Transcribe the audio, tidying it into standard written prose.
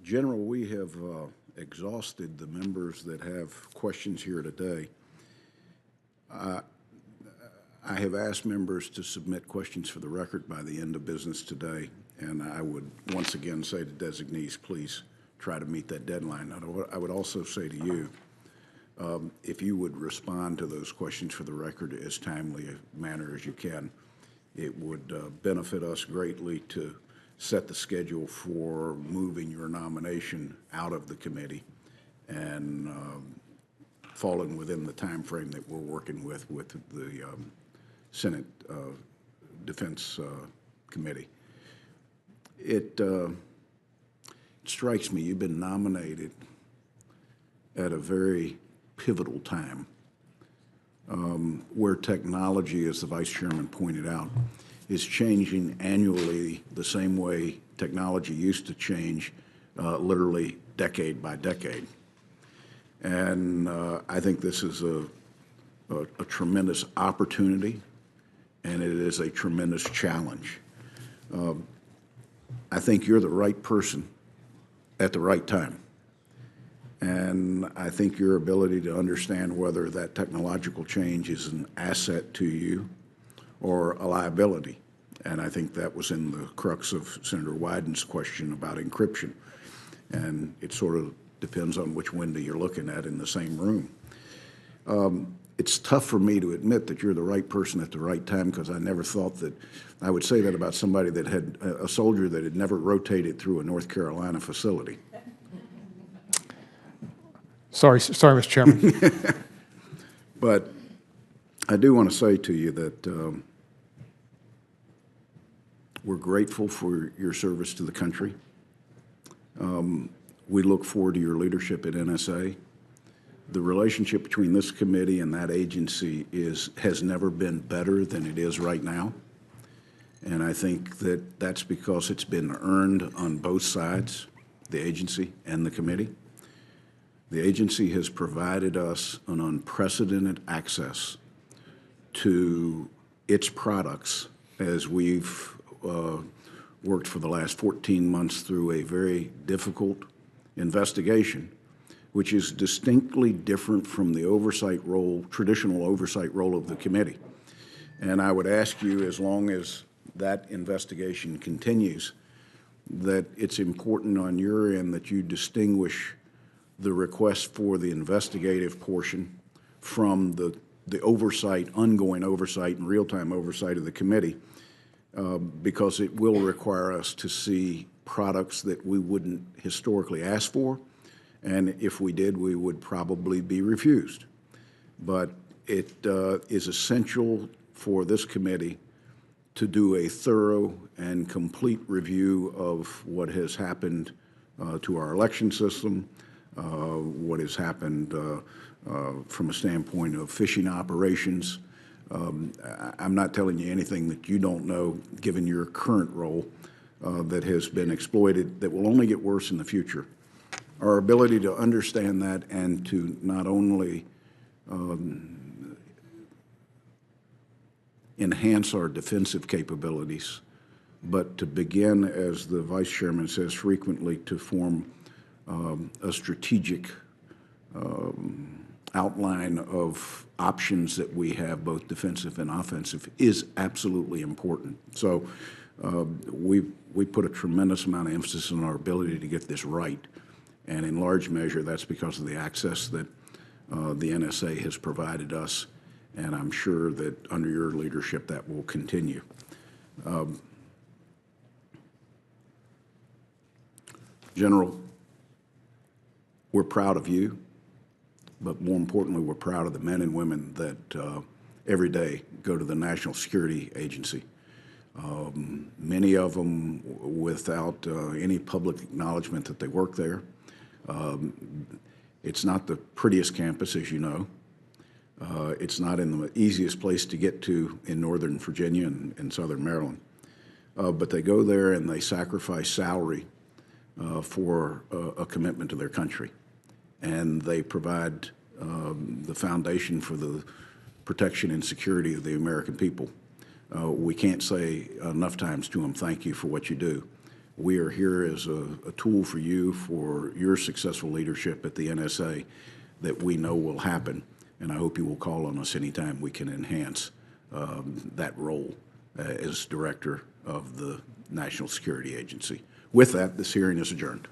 General, we have exhausted the members that have questions here today. I have asked members to submit questions for the record by the end of business today, and I would once again say to designees, please try to meet that deadline. I would also say to you, if you would respond to those questions for the record as timely a manner as you can, it would benefit us greatly to set the schedule for moving your nomination out of the committee and falling within the time frame that we're working with the Senate Defense Committee. It strikes me you've been nominated at a very pivotal time where technology, as the Vice Chairman pointed out, is changing annually the same way technology used to change, literally decade by decade. And I think this is a tremendous opportunity, and it is a tremendous challenge. I think you're the right person at the right time. And I think your ability to understand whether that technological change is an asset to you or a liability. And I think that was in the crux of Senator Wyden's question about encryption. And it sort of depends on which window you're looking at in the same room. It's tough for me to admit that you're the right person at the right time, because I never thought that I would say that about somebody that had a soldier that had never rotated through a North Carolina facility. Sorry, Mr. Chairman. But I do want to say to you that we're grateful for your service to the country. We look forward to your leadership at NSA. The relationship between this committee and that agency has never been better than it is right now. And I think that that's because it's been earned on both sides, the agency and the committee. The agency has provided us an unprecedented access to its products as we've worked for the last 14 months through a very difficult investigation, which is distinctly different from the oversight role, traditional oversight role of the committee. And I would ask you, as long as that investigation continues, that it's important on your end that you distinguish the request for the investigative portion from the oversight, ongoing oversight and real-time oversight of the committee, because it will require us to see products that we wouldn't historically ask for, and if we did, we would probably be refused. But it is essential for this committee to do a thorough and complete review of what has happened to our election system, what has happened from a standpoint of phishing operations. I'm not telling you anything that you don't know, given your current role, that has been exploited, that will only get worse in the future. Our ability to understand that and to not only enhance our defensive capabilities, but to begin, as the Vice Chairman says frequently, to form a strategic outline of options that we have, both defensive and offensive, is absolutely important. So we put a tremendous amount of emphasis on our ability to get this right. And in large measure, that's because of the access that the NSA has provided us. And I'm sure that under your leadership, that will continue. General, we're proud of you, but more importantly, we're proud of the men and women that every day go to the National Security Agency. Many of them without any public acknowledgement that they work there. It's not the prettiest campus, as you know. It's not in the easiest place to get to in Northern Virginia and Southern Maryland. But they go there and they sacrifice salary for a commitment to their country. And they provide the foundation for the protection and security of the American people. We can't say enough times to them, thank you for what you do. We are here as a tool for you for your successful leadership at the NSA that we know will happen. And I hope you will call on us anytime we can enhance that role as Director of the National Security Agency. With that, this hearing is adjourned.